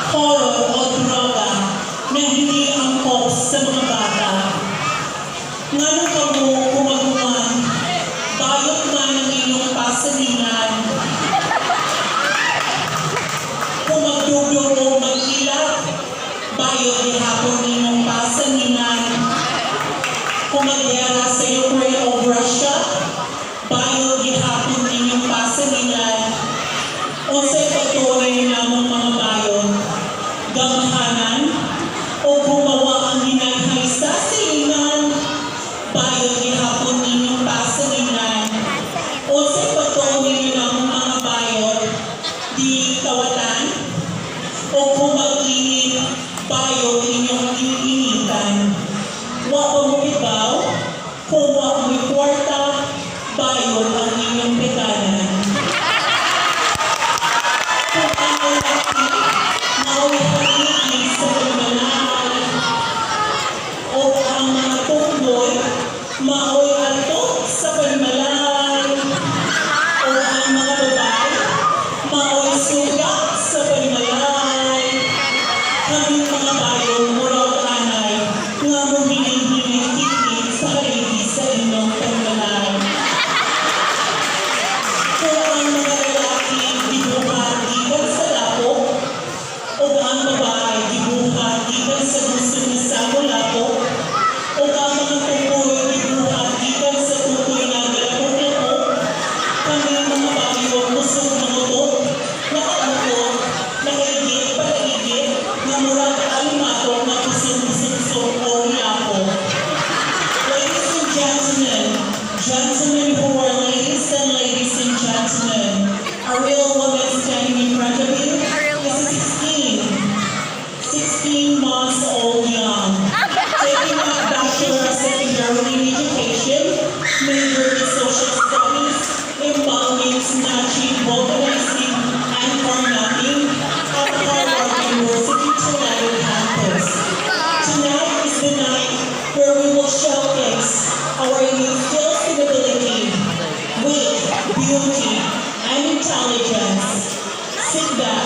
horror o droga na hindi angkop sa mga bata. Ngano ka mo kumaguman, bayot man ang iyong pasaningan. Kung magdugdog o mag-ilap, bayot di hapon ninyong pasaningan. Kung magyara sa Ukraine o Russia, bayot di hapon ninyong pasaningan. O sa patuloy namang mga bayot, gamahanan, o gumawa ang ginaghay sa silingan, bayot di hapon ninyong pasaningan. O sa patuloy namang mga bayot, di kawatan, o kung mag-init, bayot inyong iniinitan. Wa pa mo ibaw, kung wa mo'y kwarta, bayot ang inyong pekanan. Kung ang lalaki, mao'y paligid sa pagmanahan, o ang mga tunggoy, mao'y atok sa pagmalahan, o ang mga babae, mao'y sugat sa pagmalahan. Kaming mga bayo, muraw anay, nga mo hiling-hiling sa haligi sa inyong pagmalahan. Kung ang mga lalaki dibuhat ikan sa lapok, o ang babae dibuhat ikan sa gusto niya sa mulapok, o ang mga tukoy dibuhat ikan sa tukoy na galapok-lapok, kami mga bayo kusog mangutok, nakautot, nakaigit, palaigit, na murag alimatok na kusog-kusog o lapok. Ladies and gentlemen who are ladies and gentlemen, a real woman standing in front of you is a 16 months old young, taking up Bachelor of Secondary Education, major in Social Studies, involving snatching, vulcanizing, and carnapping at Harvard University Toledo campus. Tonight is the night where we will showcase our youth skills and ability, wit, beauty, and intelligence. Sit back,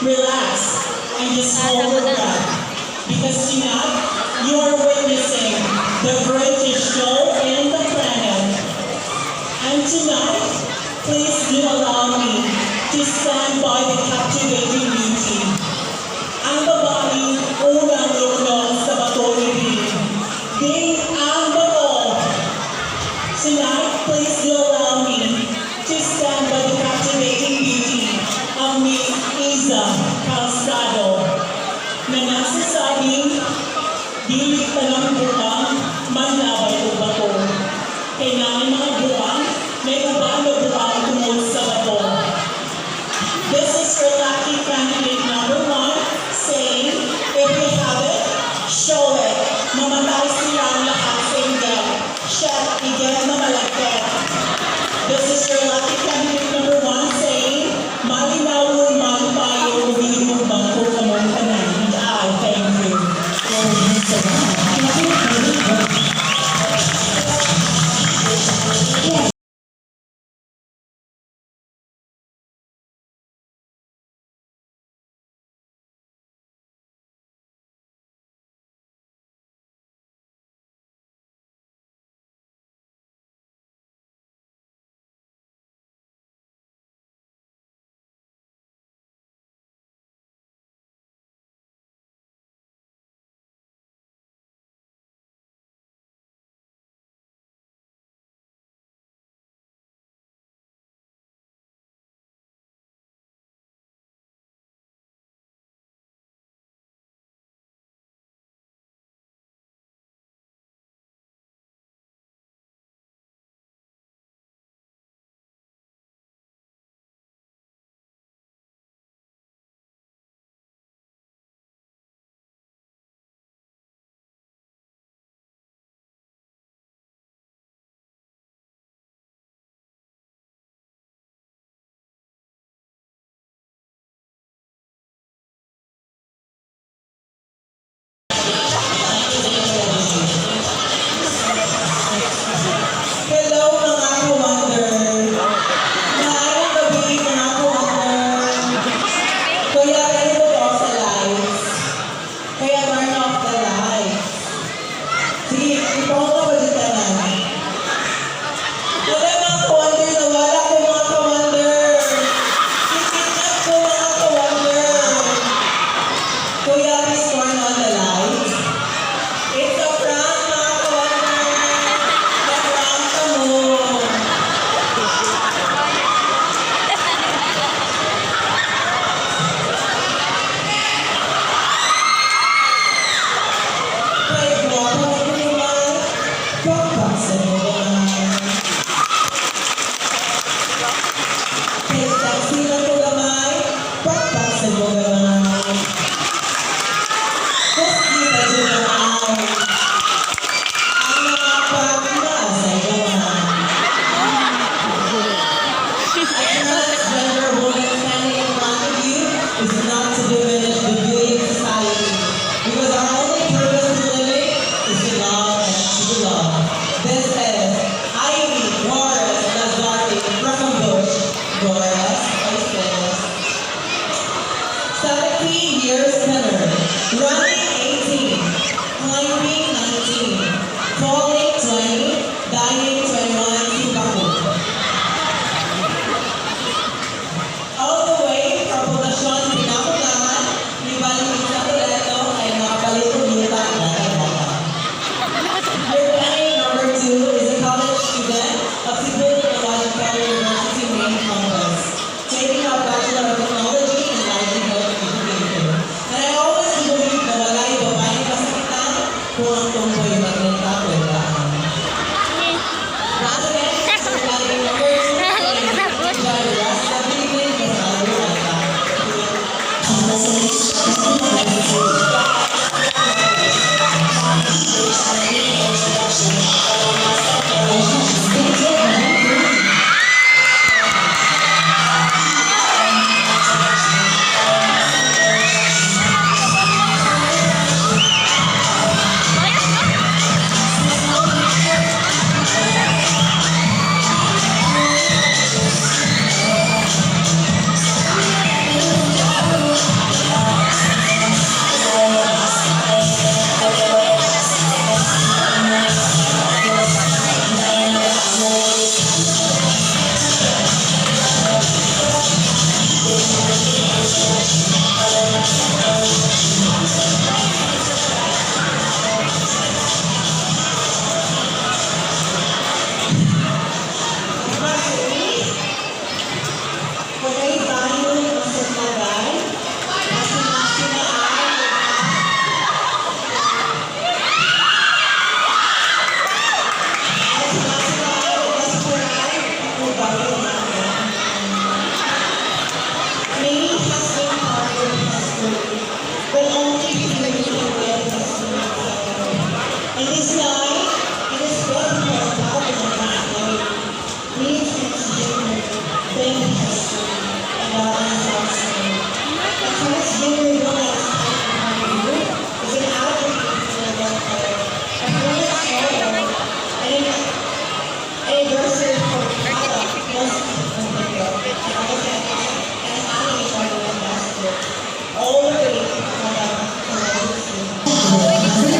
relax, and just hold your breath. Because tonight, you are witnessing the greatest show in the planet. And tonight, please do allow me to stand by the captivating beauty. Ang babaeng unang luklok sa bato ni Ding ang bato. Tonight, please do allow me to stand by the captivating beauty of Miss Iza Calzado, na nagsasabing, dili tanang bukang, manlabay o bato. Kailangan mga bukang, may ubang na bukang tungod sa bato. This is her lucky fan bagay natin. Many has been part of history, but only few really get history together. In this life, it is better for a God than a Catholic. We transgender, then history, and God is also. A transgender woman is an advocate for their welfare, a friend of sorrow, and an adversary for product, most people, and all that, and highly travel ambassador. All the way to product for legacy.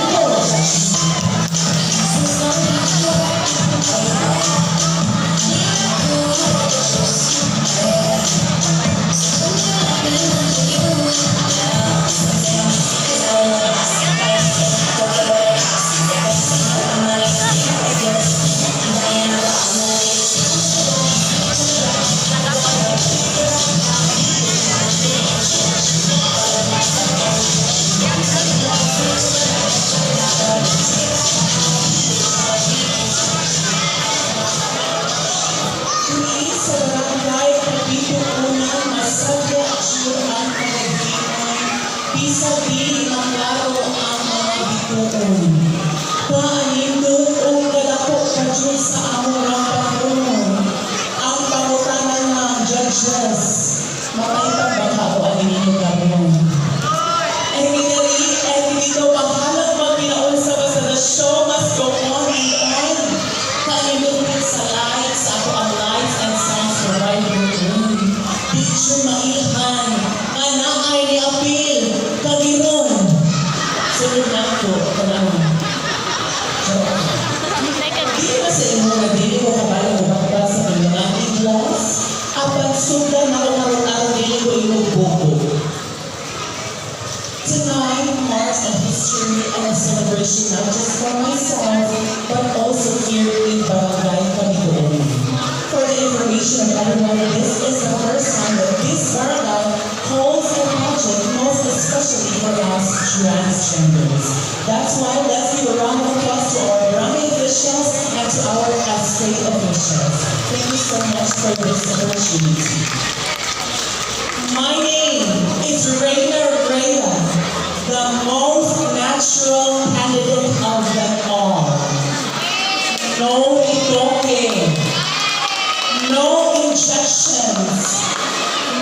Sa barangay Kapito Unang Masagya ang kalagitan, pisabi ang laro ang mga bituon. Kaanindot o kadako ka Diyos sa amurang patronon, ang pangutanan ng judges, makaitag o aninyo gano'n. And dito, panghalang magpinaon sa basa the show must go on and on. Kaanindot sa lights, ako ang lights and sounds survivor room. Picture mailhan, anakay ni Apil, kagiron. Sunod na ito, kanang. Di ba sa inyo na dili ko kabalo ko bakba sa mga iglas? Apan sudan na araw-araw dili ko inubuko. Tonight marks a history and a celebration not just for myself, but also here in Barangay Kapito. For the information of everyone, this is the first time that this barangay holds a pageant, most especially for us transgenders. That's why let's give a round of applause to our barangay officials and to our state officials. Thank you so much for this opportunity. My name is Reina Rhea, the most natural candidate of them all. No talking, no injections,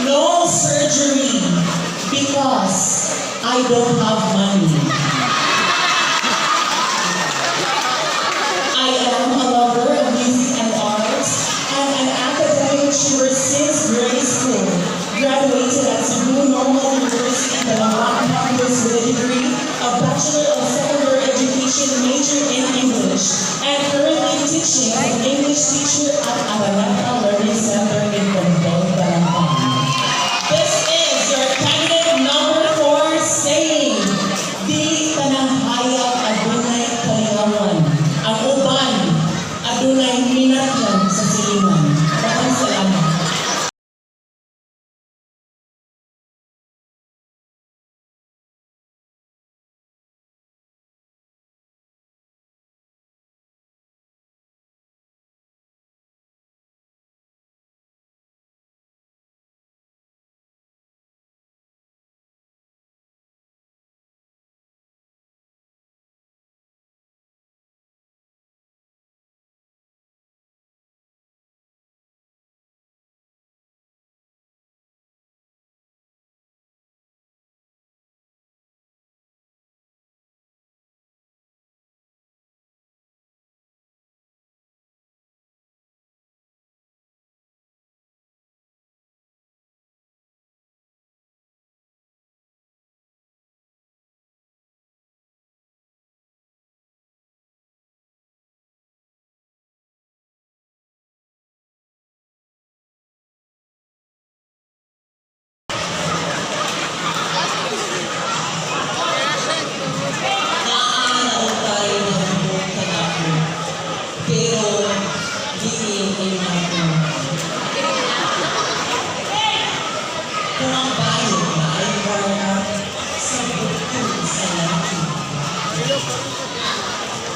no surgery, because I don't have money. I am a lover of music and arts and an academic achiever since grade school. Graduated at Cebu Normal University in Bulacan campus with a degree of Bachelor of Secondary Education major in English and currently teaching as an English teacher at Araneta Learning Center in Tondo, Bulacan. This is your candidate number 4 saying, Di kanang hayag adunay kalingawan. Ang uban, adunay minatyan sa silingan. Maraming salamat.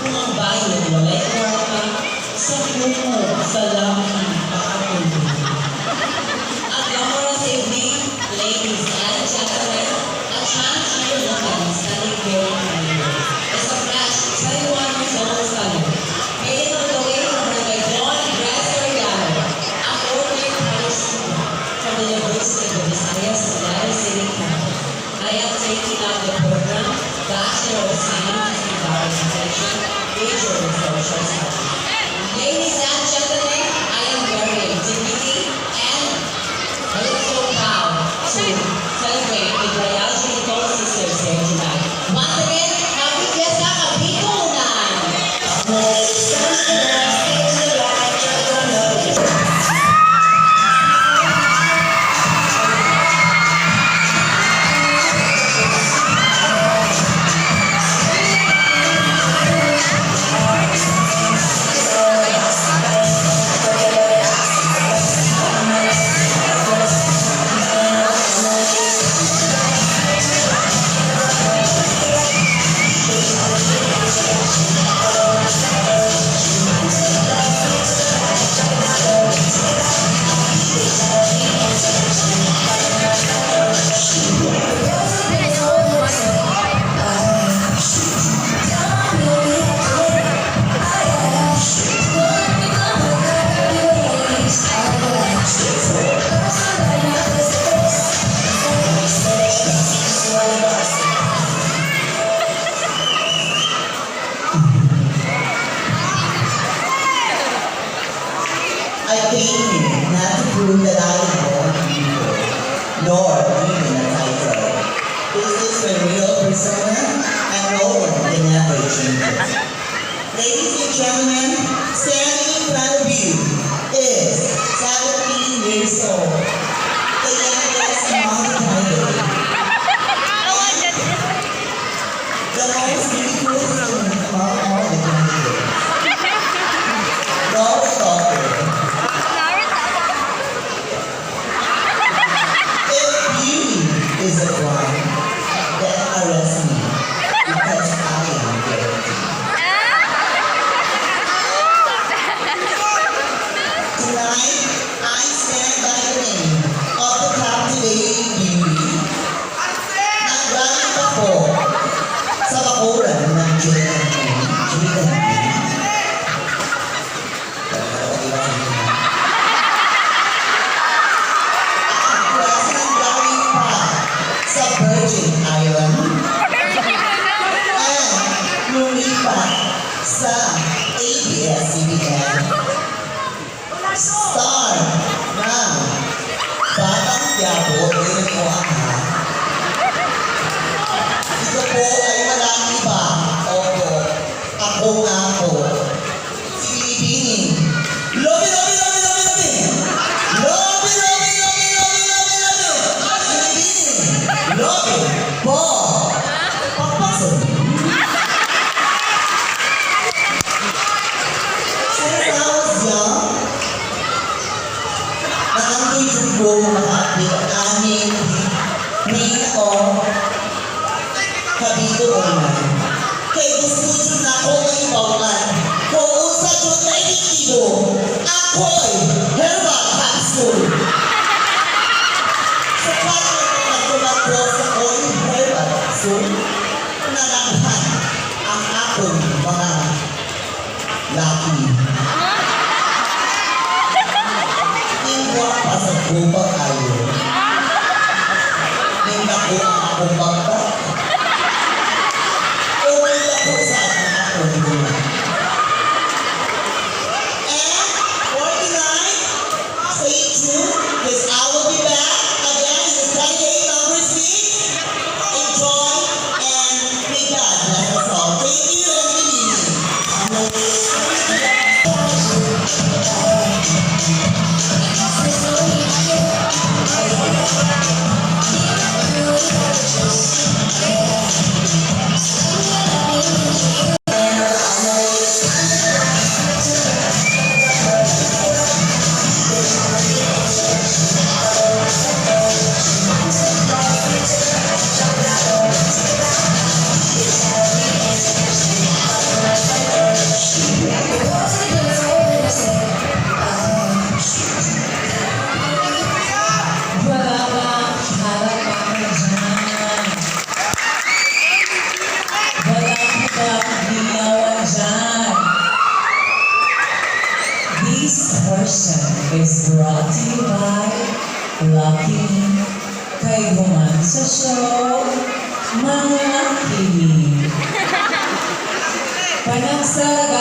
Kung ang bayan walay kwarta, sa puno sa langit paatong I came here not to prove that I am more beautiful, nor even a title. This is my real persona, and no one can ever change it. Ladies and gentlemen, standing in front of you is 17 years old, the youngest among the titles, the most beautiful student among all the candidates. Laura Stalker. If beauty is a crime, then arrest me, because I am guilty. Tonight, I stand by the name of the captivating beauty. Naggaling ako sa bakuran ng Julian. Sa Virgin Island and lumipat sa ABS-CBN star ng Batang Quiapo, yun po ang ha. Ito po ay marami ba? Opo, ako nga po. Si Binibining. Lobi, lobi, lobi, lobi, lobi! Lobi, lobi, lobi, lobi, lobi, lobi! Binibining! Lobi! Po! Papasok! Since I was young, naandoy yung buong makapit amin main o kabito online. Kay gusto na ako ng bawal. Kung sa yun na itibo, ako'y herbal capsule. Sa parang nagkumako sa ako'y herbal capsule, nalanghan ang akong mga laki. Tingwa pa sa kubang ayo. Ninda ko ang akong bangka. Uwi ako sa akong buwan. And for tonight, stay tuned because I will be back again in the 28 number 6. Enjoy and may God bless us all. Thank you and good evening. This portion is brought to you by Lucky kay Human sa show, mga kilig. Panagsara